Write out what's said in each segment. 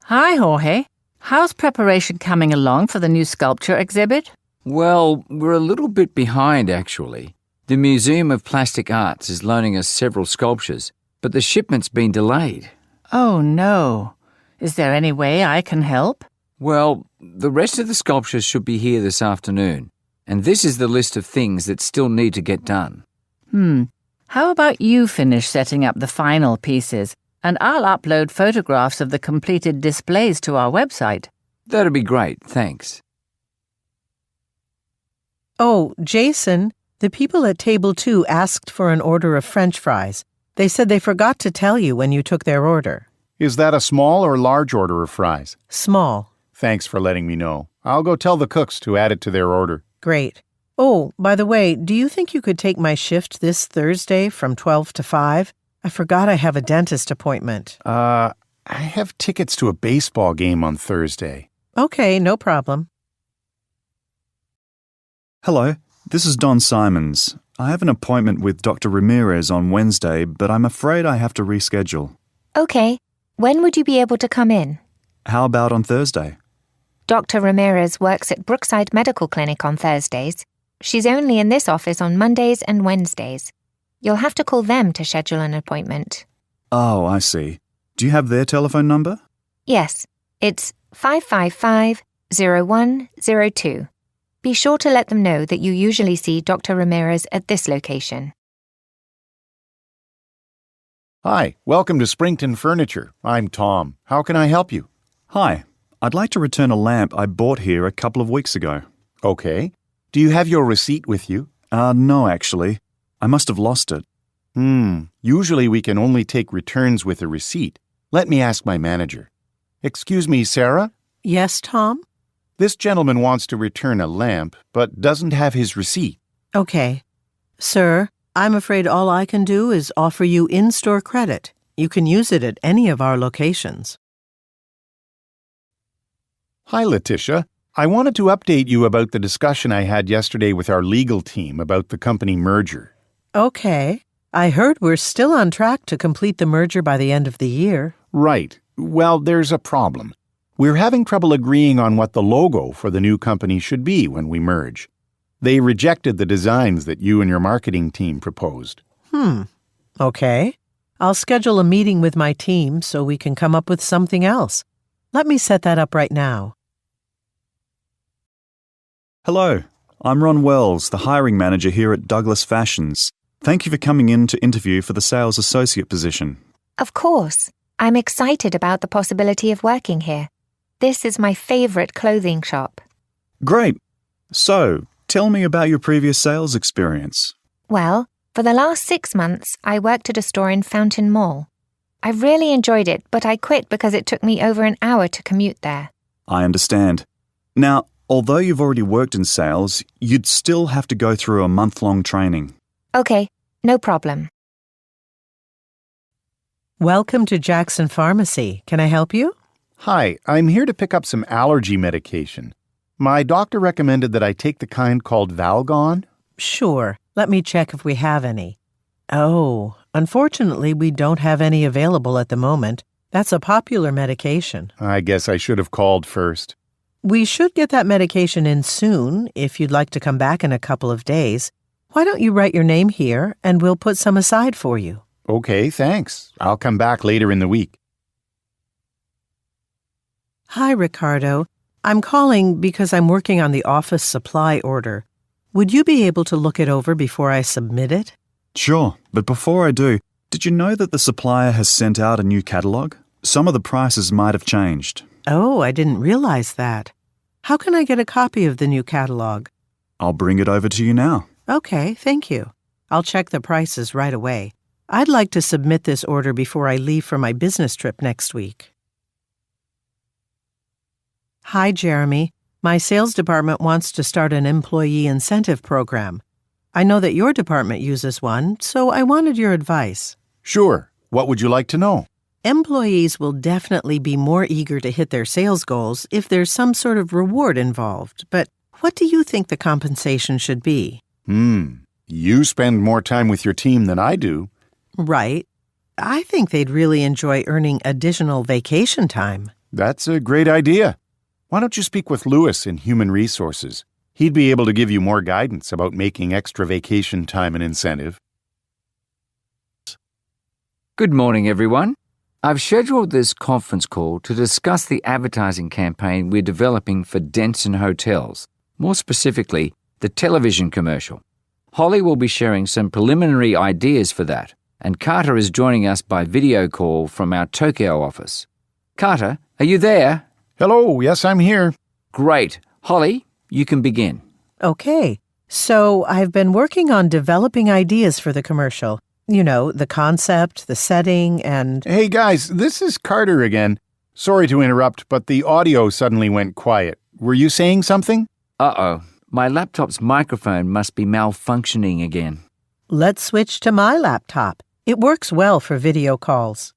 Hi, Jorge. How's preparation coming along for the new sculpture exhibit? Well, we're a little bit behind, actually. The Museum of Plastic Arts is loaning us several sculptures, but the shipment's been delayed. Oh, no. Is there any way I can help? Well, the rest of the sculptures should be here this afternoon, and this is the list of things that still need to get done. How about you finish setting up the final pieces, and I'll upload photographs of the completed displays to our website. That'd be great, thanks. Oh, Jason, the people at Table 2 asked for an order of French fries. They said they forgot to tell you when you took their order. Is that a small or large order of fries? Small. Thanks for letting me know. I'll go tell the cooks to add it to their order. Great. Oh, by the way, do you think you could take my shift this Thursday from 12 to 5? I forgot I have a dentist appointment. I have tickets to a baseball game on Thursday. Okay, no problem. Hello, this is Don Simons. I have an appointment with Dr. Ramirez on Wednesday, but I'm afraid I have to reschedule. Okay. When would you be able to come in? How about on Thursday? Dr. Ramirez works at Brookside Medical Clinic on Thursdays. She's only in this office on Mondays and Wednesdays. You'll have to call them to schedule an appointment. Oh, I see. Do you have their telephone number? Yes, it's 555-0102. Be sure to let them know that you usually see Dr. Ramirez at this location. Hi, welcome to Springton Furniture. I'm Tom. How can I help you? Hi, I'd like to return a lamp I bought here a couple of weeks ago. Okay. Do you have your receipt with you? No, actually. I must have lost it. Usually we can only take returns with a receipt. Let me ask my manager. Excuse me, Sarah? Yes, Tom? This gentleman wants to return a lamp, but doesn't have his receipt. Okay. Sir, I'm afraid all I can do is offer you in-store credit. You can use it at any of our locations. Hi, Letitia. I wanted to update you about the discussion I had yesterday with our legal team about the company merger. Okay. I heard we're still on track to complete the merger by the end of the year. Right. Well, there's a problem. We're having trouble agreeing on what the logo for the new company should be when we merge. They rejected the designs that you and your marketing team proposed. Okay. I'll schedule a meeting with my team so we can come up with something else. Let me set that up right now. Hello, I'm Ron Wells, the hiring manager here at Douglas Fashions. Thank you for coming in to interview for the sales associate position. Of course. I'm excited about the possibility of working here. This is my favorite clothing shop. Great. So, tell me about your previous sales experience. Well, for the last 6 months, I worked at a store in Fountain Mall. I really enjoyed it, but I quit because it took me over an hour to commute there. I understand. Now, although you've already worked in sales, you'd still have to go through a month-long training. Okay, no problem. Welcome to Jackson Pharmacy. Can I help you? Hi, I'm here to pick up some allergy medication. My doctor recommended that I take the kind called Valgon. Sure. Let me check if we have any. Oh, unfortunately, we don't have any available at the moment. That's a popular medication. I guess I should have called first. We should get that medication in soon if you'd like to come back in a couple of days. Why don't you write your name here and we'll put some aside for you. Okay, thanks. I'll come back later in the week. Hi, Ricardo. I'm calling because I'm working on the office supply order. Would you be able to look it over before I submit it? Sure, but before I do, did you know that the supplier has sent out a new catalogue? Some of the prices might have changed. Oh, I didn't realize that. How can I get a copy of the new catalog? I'll bring it over to you now. Okay, thank you. I'll check the prices right away. I'd like to submit this order before I leave for my business trip next week. Hi, Jeremy. My sales department wants to start an employee incentive program. I know that your department uses one, so I wanted your advice. Sure. What would you like to know? Employees will definitely be more eager to hit their sales goals if there's some sort of reward involved, but what do you think the compensation should be? You spend more time with your team than I do. Right. I think they'd really enjoy earning additional vacation time. That's a great idea. Why don't you speak with Lewis in Human Resources? He'd be able to give you more guidance about making extra vacation time an incentive. Good morning, everyone. I've scheduled this conference call to discuss the advertising campaign we're developing for Denson Hotels, more specifically, the television commercial. Holly will be sharing some preliminary ideas for that, and Carter is joining us by video call from our Tokyo office. Carter, are you there? Hello, yes, I'm here. Great. Holly, you can begin. Okay, so I've been working on developing ideas for the commercial. You know, the concept, the setting, and... Hey guys, this is Carter again. Sorry to interrupt, but the audio suddenly went quiet. Were you saying something? Uh-oh. My laptop's microphone must be malfunctioning again. Let's switch to my laptop. It works well for video calls.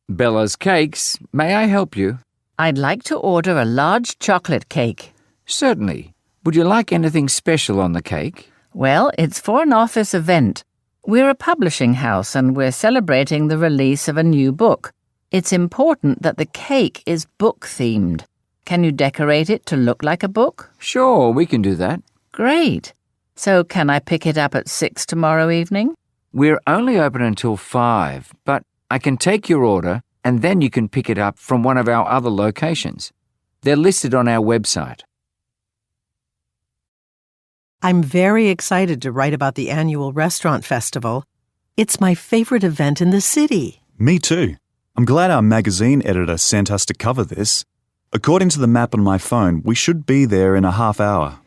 Bella's Cakes, may I help you? I'd like to order a large chocolate cake. Certainly. Would you like anything special on the cake? Well, it's for an office event. We're a publishing house and we're celebrating the release of a new book. It's important that the cake is book-themed. Can you decorate it to look like a book? Sure, we can do that. Great. So can I pick it up at 6 tomorrow evening? We're only open until 5, but I can take your order and then you can pick it up from one of our other locations. They're listed on our website. I'm very excited to write about the annual restaurant festival. It's my favorite event in the city. Me too. I'm glad our magazine editor sent us to cover this. According to the map on my phone, we should be there in a half hour.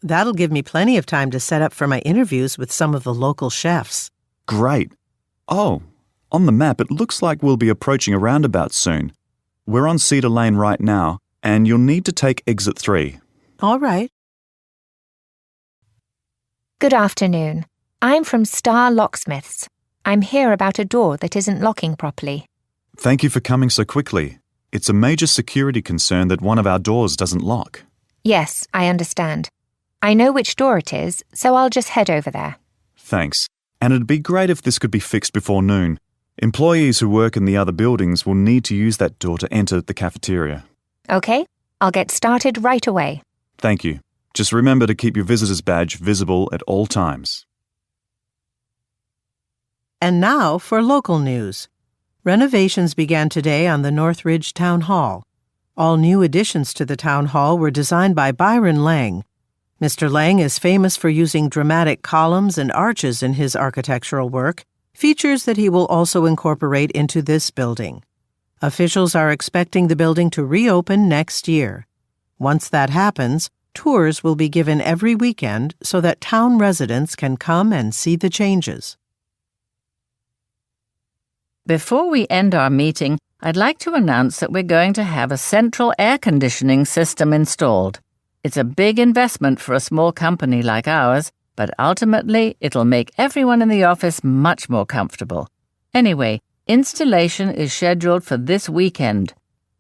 That'll give me plenty of time to set up for my interviews with some of the local chefs. Great. Oh, on the map it looks like we'll be approaching a roundabout soon. We're on Cedar Lane right now, and you'll need to take exit 3. All right. Good afternoon. I'm from Star Locksmiths. I'm here about a door that isn't locking properly. Thank you for coming so quickly. It's a major security concern that one of our doors doesn't lock. Yes, I understand. I know which door it is, so I'll just head over there. Thanks. And it'd be great if this could be fixed before noon. Employees who work in the other buildings will need to use that door to enter the cafeteria. Okay, I'll get started right away. Thank you. Just remember to keep your visitor's badge visible at all times. And now for local news. Renovations began today on the Northridge Town Hall. All new additions to the Town Hall were designed by Byron Lang. Mr. Lang is famous for using dramatic columns and arches in his architectural work, features that he will also incorporate into this building. Officials are expecting the building to reopen next year. Once that happens, tours will be given every weekend so that town residents can come and see the changes. Before we end our meeting, I'd like to announce that we're going to have a central air conditioning system installed. It's a big investment for a small company like ours, but ultimately it'll make everyone in the office much more comfortable. Anyway, installation is scheduled for this weekend.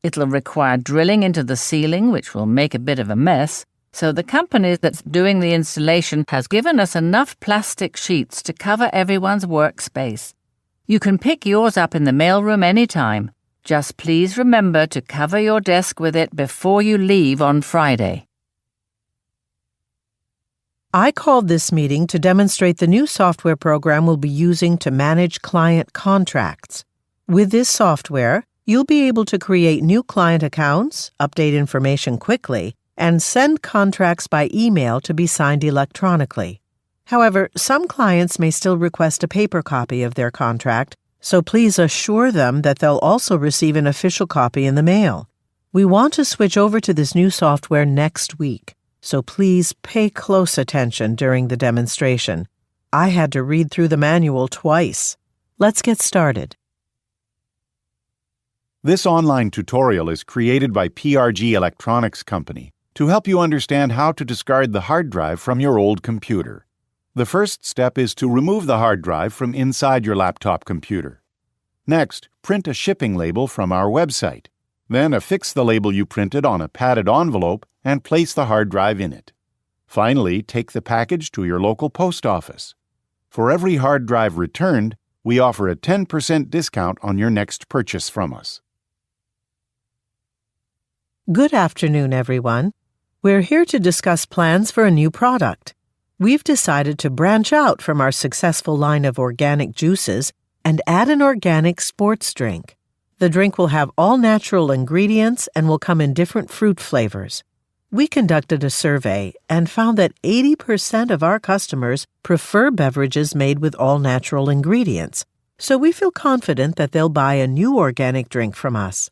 It'll require drilling into the ceiling, which will make a bit of a mess, so the company that's doing the installation has given us enough plastic sheets to cover everyone's workspace. You can pick yours up in the mailroom anytime. Just please remember to cover your desk with it before you leave on Friday. I called this meeting to demonstrate the new software program we'll be using to manage client contracts. With this software, you'll be able to create new client accounts, update information quickly, and send contracts by email to be signed electronically. However, some clients may still request a paper copy of their contract, so please assure them that they'll also receive an official copy in the mail. We want to switch over to this new software next week, so please pay close attention during the demonstration. I had to read through the manual twice. Let's get started. This online tutorial is created by PRG Electronics Company to help you understand how to discard the hard drive from your old computer. The first step is to remove the hard drive from inside your laptop computer. Next, print a shipping label from our website. Then affix the label you printed on a padded envelope and place the hard drive in it. Finally, take the package to your local post office. For every hard drive returned, we offer a 10% discount on your next purchase from us. Good afternoon, everyone. We're here to discuss plans for a new product. We've decided to branch out from our successful line of organic juices and add an organic sports drink. The drink will have all natural ingredients and will come in different fruit flavors. We conducted a survey and found that 80% of our customers prefer beverages made with all natural ingredients, so we feel confident that they'll buy a new organic drink from us.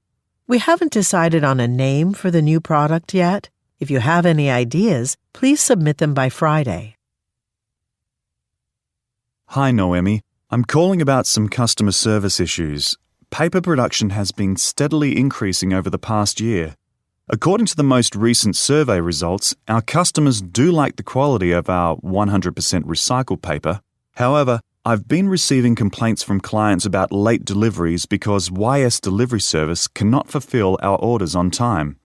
We haven't decided on a name for the new product yet. If you have any ideas, please submit them by Friday. Hi, Noemi. I'm calling about some customer service issues. Paper production has been steadily increasing over the past year. According to the most recent survey results, our customers do like the quality of our 100% recycled paper. However, I've been receiving complaints from clients about late deliveries because YS Delivery Service cannot fulfill our orders on time.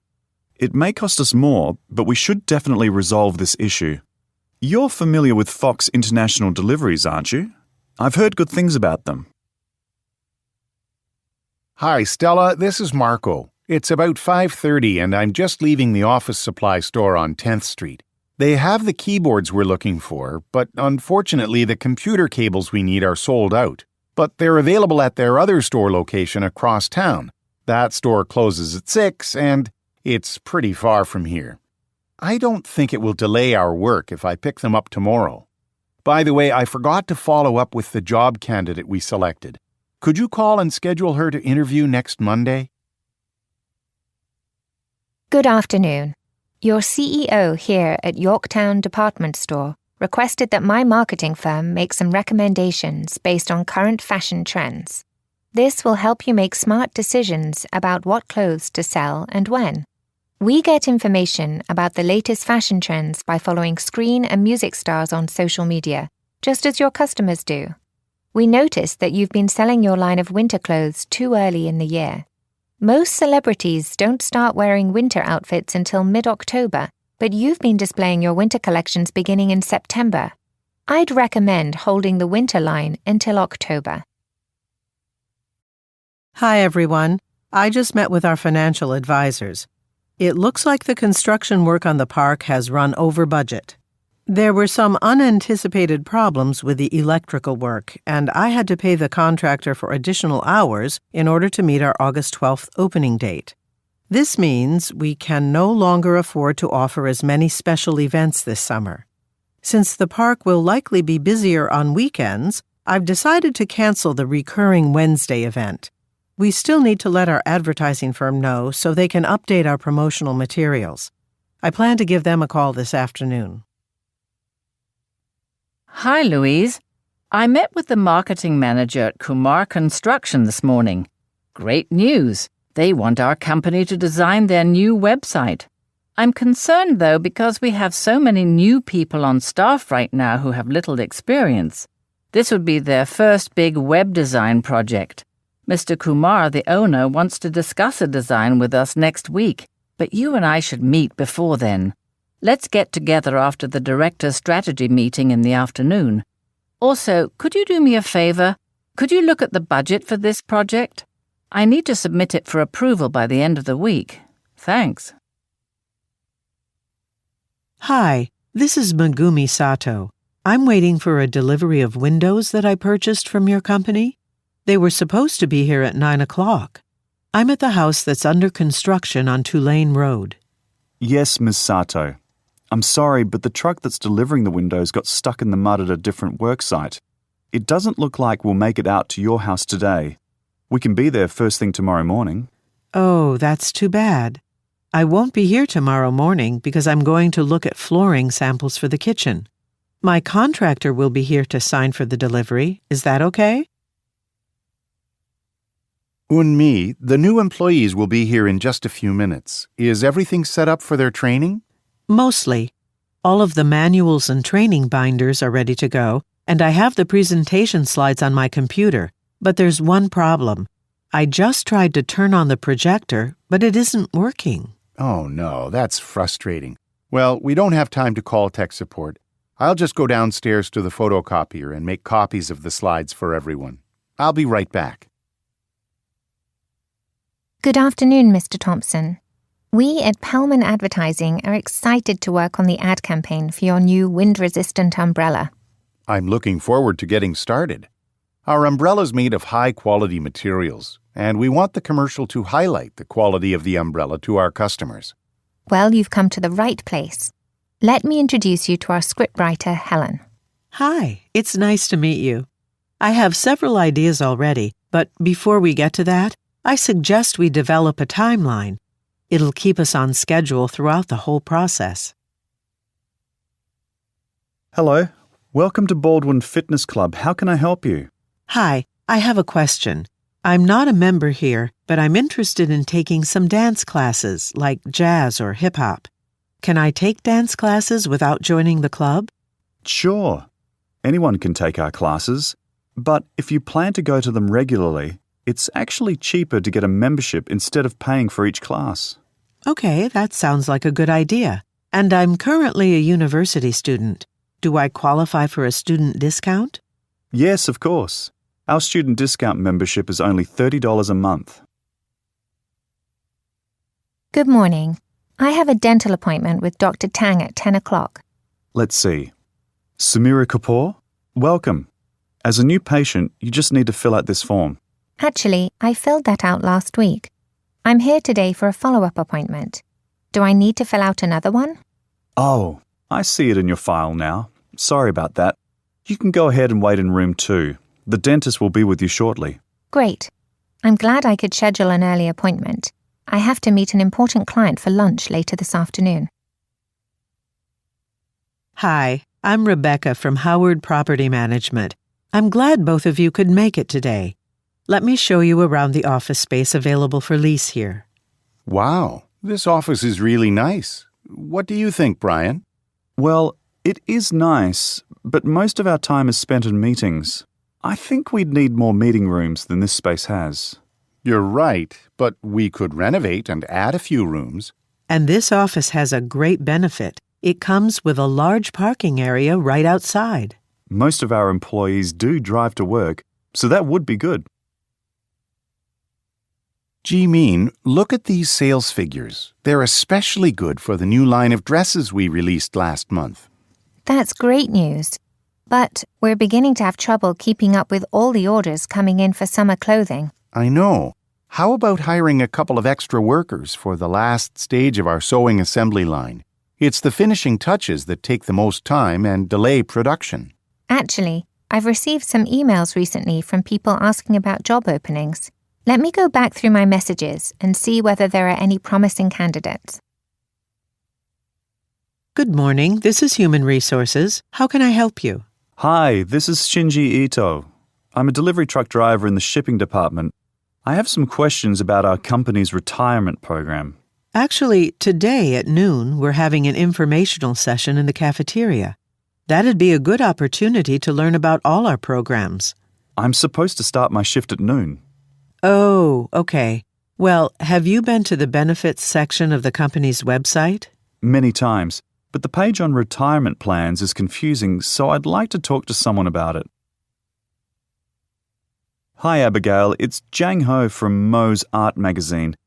It may cost us more, but we should definitely resolve this issue. You're familiar with Fox International Deliveries, aren't you? I've heard good things about them. Hi, Stella. This is Marco. It's about 5:30 and I'm just leaving the office supply store on 10th Street. They have the keyboards we're looking for, but unfortunately the computer cables we need are sold out. But they're available at their other store location across town. That store closes at 6 and it's pretty far from here. I don't think it will delay our work if I pick them up tomorrow. By the way, I forgot to follow up with the job candidate we selected. Could you call and schedule her to interview next Monday? Good afternoon. Your CEO here at Yorktown Department Store requested that my marketing firm make some recommendations based on current fashion trends. This will help you make smart decisions about what clothes to sell and when. We get information about the latest fashion trends by following screen and music stars on social media, just as your customers do. We noticed that you've been selling your line of winter clothes too early in the year. Most celebrities don't start wearing winter outfits until mid-October, but you've been displaying your winter collections beginning in September. I'd recommend holding the winter line until October. Hi, everyone. I just met with our financial advisors. It looks like the construction work on the park has run over budget. There were some unanticipated problems with the electrical work, and I had to pay the contractor for additional hours in order to meet our August 12th opening date. This means we can no longer afford to offer as many special events this summer. Since the park will likely be busier on weekends, I've decided to cancel the recurring Wednesday event. We still need to let our advertising firm know so they can update our promotional materials. I plan to give them a call this afternoon. Hi, Louise. I met with the marketing manager at Kumar Construction this morning. Great news. They want our company to design their new website. I'm concerned, though, because we have so many new people on staff right now who have little experience. This would be their first big web design project. Mr. Kumar, the owner, wants to discuss a design with us next week, but you and I should meet before then. Let's get together after the director's strategy meeting in the afternoon. Also, could you do me a favor? Could you look at the budget for this project? I need to submit it for approval by the end of the week. Thanks. Hi, this is Megumi Sato. I'm waiting for a delivery of windows that I purchased from your company. They were supposed to be here at 9 o'clock. I'm at the house that's under construction on Tulane Road. Yes, Ms. Sato. I'm sorry, but the truck that's delivering the windows got stuck in the mud at a different work site. It doesn't look like we'll make it out to your house today. We can be there first thing tomorrow morning. Oh, that's too bad. I won't be here tomorrow morning because I'm going to look at flooring samples for the kitchen. My contractor will be here to sign for the delivery. Is that okay? Unmi, the new employees will be here in just a few minutes. Is everything set up for their training? Mostly. All of the manuals and training binders are ready to go, and I have the presentation slides on my computer. But there's one problem. I just tried to turn on the projector, but it isn't working. Oh no, that's frustrating. Well, we don't have time to call tech support. I'll just go downstairs to the photocopier and make copies of the slides for everyone. I'll be right back. Good afternoon, Mr. Thompson. We at Pellman Advertising are excited to work on the ad campaign for your new wind-resistant umbrella. I'm looking forward to getting started. Our umbrella's made of high-quality materials, and we want the commercial to highlight the quality of the umbrella to our customers. Well, you've come to the right place. Let me introduce you to our scriptwriter, Helen. Hi, it's nice to meet you. I have several ideas already, but before we get to that, I suggest we develop a timeline. It'll keep us on schedule throughout the whole process. Hello. Welcome to Baldwin Fitness Club. How can I help you? Hi, I have a question. I'm not a member here, but I'm interested in taking some dance classes, like jazz or hip-hop. Can I take dance classes without joining the club? Sure. Anyone can take our classes, but if you plan to go to them regularly, it's actually cheaper to get a membership instead of paying for each class. Okay, that sounds like a good idea. And I'm currently a university student. Do I qualify for a student discount? Yes, of course. Our student discount membership is only $30 a month. Good morning. I have a dental appointment with Dr. Tang at 10 o'clock. Let's see. Samira Kapoor, welcome. As a new patient, you just need to fill out this form. Actually, I filled that out last week. I'm here today for a follow-up appointment. Do I need to fill out another one? Oh, I see it in your file now. Sorry about that. You can go ahead and wait in room 2. The dentist will be with you shortly. Great. I'm glad I could schedule an early appointment. I have to meet an important client for lunch later this afternoon. Hi, I'm Rebecca from Howard Property Management. I'm glad both of you could make it today. Let me show you around the office space available for lease here. Wow, this office is really nice. What do you think, Brian? Well, it is nice, but most of our time is spent in meetings. I think we'd need more meeting rooms than this space has. You're right, but we could renovate and add a few rooms. And this office has a great benefit. It comes with a large parking area right outside. Most of our employees do drive to work, so that would be good. Ji-Min, look at these sales figures. They're especially good for the new line of dresses we released last month. That's great news. But we're beginning to have trouble keeping up with all the orders coming in for summer clothing. I know. How about hiring a couple of extra workers for the last stage of our sewing assembly line? It's the finishing touches that take the most time and delay production. Actually, I've received some emails recently from people asking about job openings. Let me go back through my messages and see whether there are any promising candidates. Good morning, this is Human Resources. How can I help you? Hi, this is Shinji Ito. I'm a delivery truck driver in the shipping department. I have some questions about our company's retirement program. Actually, today at noon, we're having an informational session in the cafeteria. That'd be a good opportunity to learn about all our programs. I'm supposed to start my shift at noon. Oh, okay. Well, have you been to the benefits section of the company's website? Many times, but the page on retirement plans is confusing, so I'd like to talk to someone about it. Hi Abigail, it's Jang Ho from Mo's Art Magazine.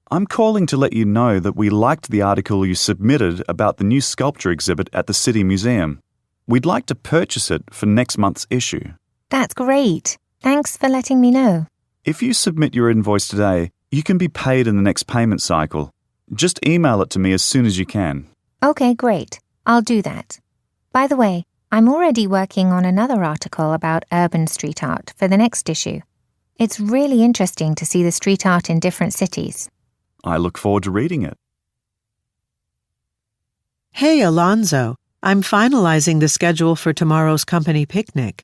I'm calling to let you know that we liked the article you submitted about the new sculpture exhibit at the City Museum. We'd like to purchase it for next month's issue. That's great. Thanks for letting me know. If you submit your invoice today, you can be paid in the next payment cycle. Just email it to me as soon as you can. Okay, great. I'll do that. By the way, I'm already working on another article about urban street art for the next issue. It's really interesting to see the street art in different cities. I look forward to reading it. Hey, Alonzo. I'm finalizing the schedule for tomorrow's company picnic.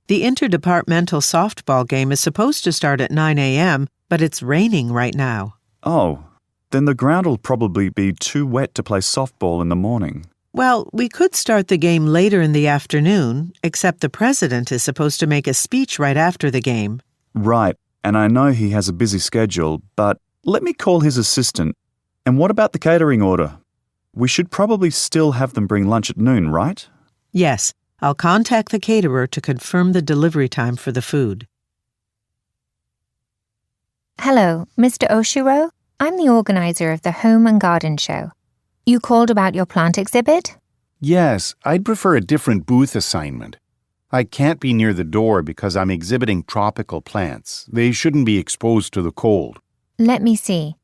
The interdepartmental softball game is supposed to start at 9 a.m., but it's raining right now. Oh, then the ground will probably be too wet to play softball in the morning. Well, we could start the game later in the afternoon, except the president is supposed to make a speech right after the game. Right, and I know he has a busy schedule, but let me call his assistant. And what about the catering order? We should probably still have them bring lunch at noon, right? Yes, I'll contact the caterer to confirm the delivery time for the food. Hello, Mr. Oshiro? I'm the organizer of the Home and Garden Show. You called about your plant exhibit? Yes, I'd prefer a different booth assignment. I can't be near the door because I'm exhibiting tropical plants. They shouldn't be exposed to the cold. Let me see.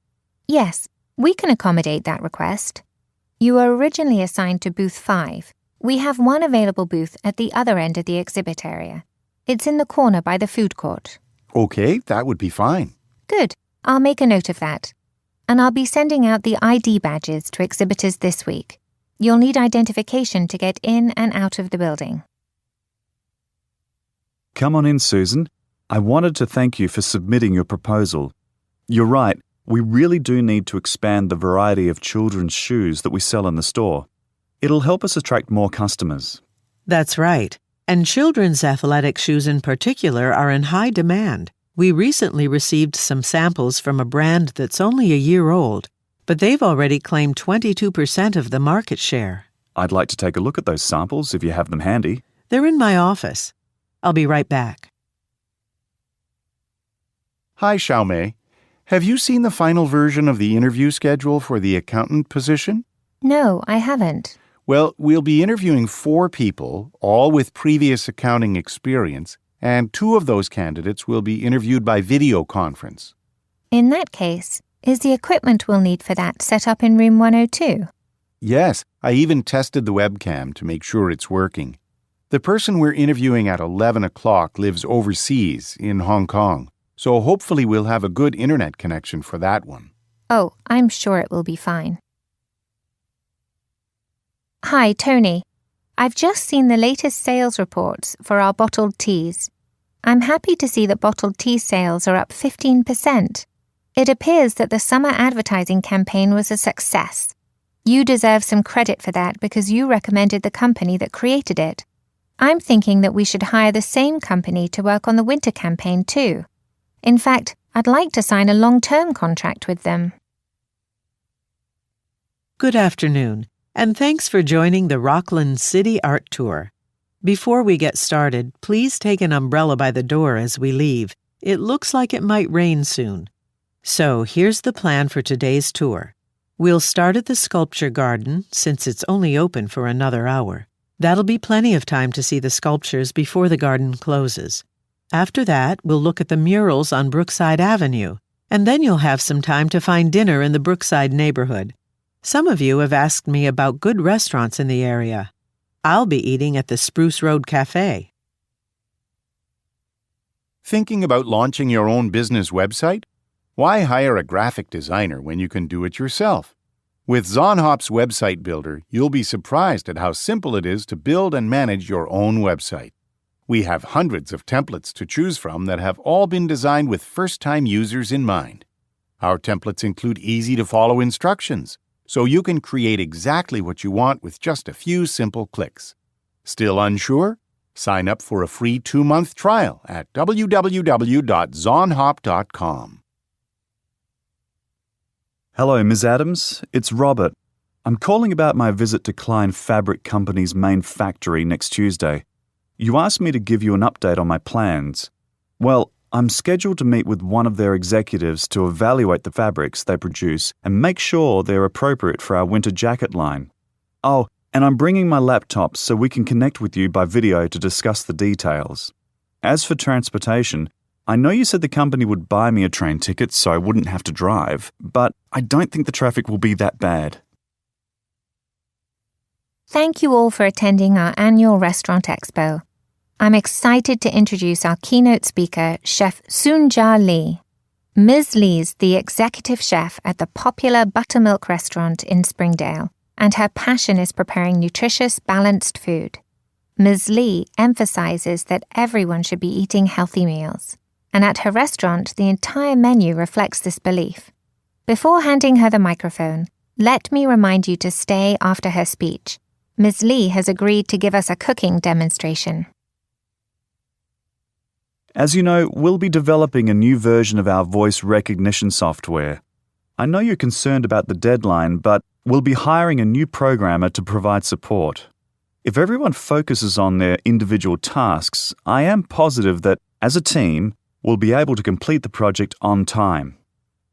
Yes, we can accommodate that request. You were originally assigned to booth 5. We have one available booth at the other end of the exhibit area. It's in the corner by the food court. Okay, that would be fine. Good. I'll make a note of that. And I'll be sending out the ID badges to exhibitors this week. You'll need identification to get in and out of the building. Come on in, Susan. I wanted to thank you for submitting your proposal. You're right, we really do need to expand the variety of children's shoes that we sell in the store. It'll help us attract more customers. That's right. And children's athletic shoes in particular are in high demand. We recently received some samples from a brand that's only a year old, but they've already claimed 22% of the market share. I'd like to take a look at those samples if you have them handy. They're in my office. I'll be right back. Hi, Xiaomei. Have you seen the final version of the interview schedule for the accountant position? No, I haven't. Well, we'll be interviewing 4 people, all with previous accounting experience, and 2 of those candidates will be interviewed by video conference. In that case, is the equipment we'll need for that set up in room 102? Yes, I even tested the webcam to make sure it's working. The person we're interviewing at 11 o'clock lives overseas in Hong Kong, so hopefully we'll have a good internet connection for that one. Oh, I'm sure it will be fine. Hi, Tony. I've just seen the latest sales reports for our bottled teas. I'm happy to see that bottled tea sales are up 15%. It appears that the summer advertising campaign was a success. You deserve some credit for that because you recommended the company that created it. I'm thinking that we should hire the same company to work on the winter campaign too. In fact, I'd like to sign a long-term contract with them. Good afternoon, and thanks for joining the Rockland City Art Tour. Before we get started, please take an umbrella by the door as we leave. It looks like it might rain soon. So here's the plan for today's tour. We'll start at the sculpture garden, since it's only open for another hour. That'll be plenty of time to see the sculptures before the garden closes. After that, we'll look at the murals on Brookside Avenue, and then you'll have some time to find dinner in the Brookside neighborhood. Some of you have asked me about good restaurants in the area. I'll be eating at the Spruce Road Cafe. Thinking about launching your own business website? Why hire a graphic designer when you can do it yourself? With Zonhop's Website Builder, you'll be surprised at how simple it is to build and manage your own website. We have hundreds of templates to choose from that have all been designed with first-time users in mind. Our templates include easy-to-follow instructions, so you can create exactly what you want with just a few simple clicks. Still unsure? Sign up for a free 2-month trial at www.zonhop.com. Hello, Ms. Adams. It's Robert. I'm calling about my visit to Klein Fabric Company's main factory next Tuesday. You asked me to give you an update on my plans. Well, I'm scheduled to meet with one of their executives to evaluate the fabrics they produce and make sure they're appropriate for our winter jacket line. Oh, and I'm bringing my laptop so we can connect with you by video to discuss the details. As for transportation, I know you said the company would buy me a train ticket so I wouldn't have to drive, but I don't think the traffic will be that bad. Thank you all for attending our annual restaurant expo. I'm excited to introduce our keynote speaker, Chef Soonja Lee. Ms. Lee's the executive chef at the popular Buttermilk restaurant in Springdale, and her passion is preparing nutritious, balanced food. Ms. Lee emphasizes that everyone should be eating healthy meals, and at her restaurant, the entire menu reflects this belief. Before handing her the microphone, let me remind you to stay after her speech. Ms. Lee has agreed to give us a cooking demonstration. As you know, we'll be developing a new version of our voice recognition software. I know you're concerned about the deadline, but we'll be hiring a new programmer to provide support. If everyone focuses on their individual tasks, I am positive that, as a team, we'll be able to complete the project on time.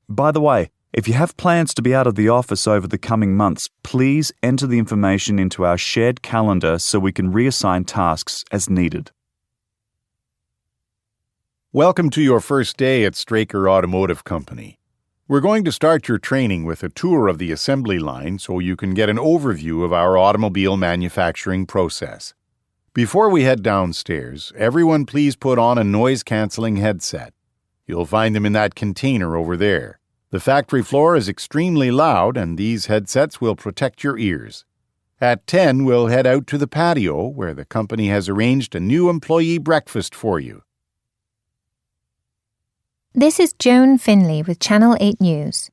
By the way, If you have plans to be out of the office over the coming months, please enter the information into our shared calendar so we can reassign tasks as needed. Welcome to your first day at Straker Automotive Company. We're going to start your training with a tour of the assembly line so you can get an overview of our automobile manufacturing process. Before we head downstairs, everyone please put on a noise-canceling headset. You'll find them in that container over there. The factory floor is extremely loud, and these headsets will protect your ears. At 10, we'll head out to the patio, where the company has arranged a new employee breakfast for you. This is Joan Finley with Channel 8 News.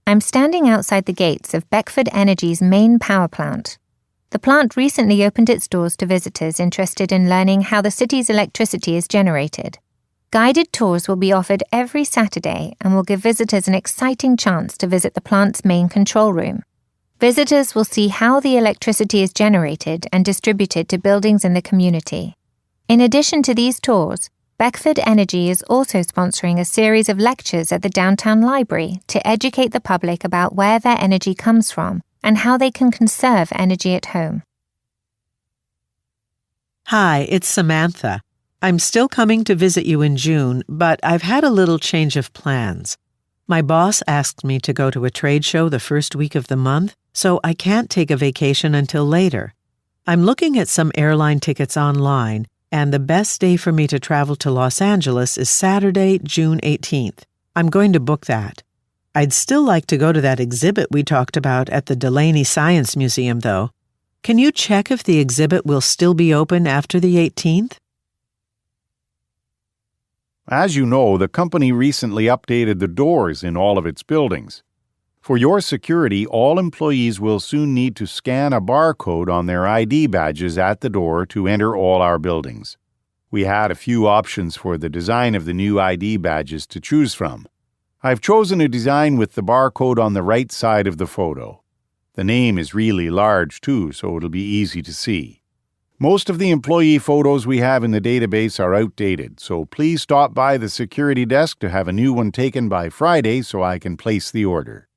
I'm standing outside the gates of Beckford Energy's main power plant. The plant recently opened its doors to visitors interested in learning how the city's electricity is generated. Guided tours will be offered every Saturday and will give visitors an exciting chance to visit the plant's main control room. Visitors will see how the electricity is generated and distributed to buildings in the community. In addition to these tours, Beckford Energy is also sponsoring a series of lectures at the downtown library to educate the public about where their energy comes from and how they can conserve energy at home. Hi, it's Samantha. I'm still coming to visit you in June, but I've had a little change of plans. My boss asked me to go to a trade show the first week of the month, so I can't take a vacation until later. I'm looking at some airline tickets online, and the best day for me to travel to Los Angeles is Saturday, June 18th. I'm going to book that. I'd still like to go to that exhibit we talked about at the Delaney Science Museum, though. Can you check if the exhibit will still be open after the 18th? As you know, the company recently updated the doors in all of its buildings. For your security, all employees will soon need to scan a barcode on their ID badges at the door to enter all our buildings. We had a few options for the design of the new ID badges to choose from. I've chosen a design with the barcode on the right side of the photo. The name is really large too, so it'll be easy to see. Most of the employee photos we have in the database are outdated, so please stop by the security desk to have a new one taken by Friday so I can place the order.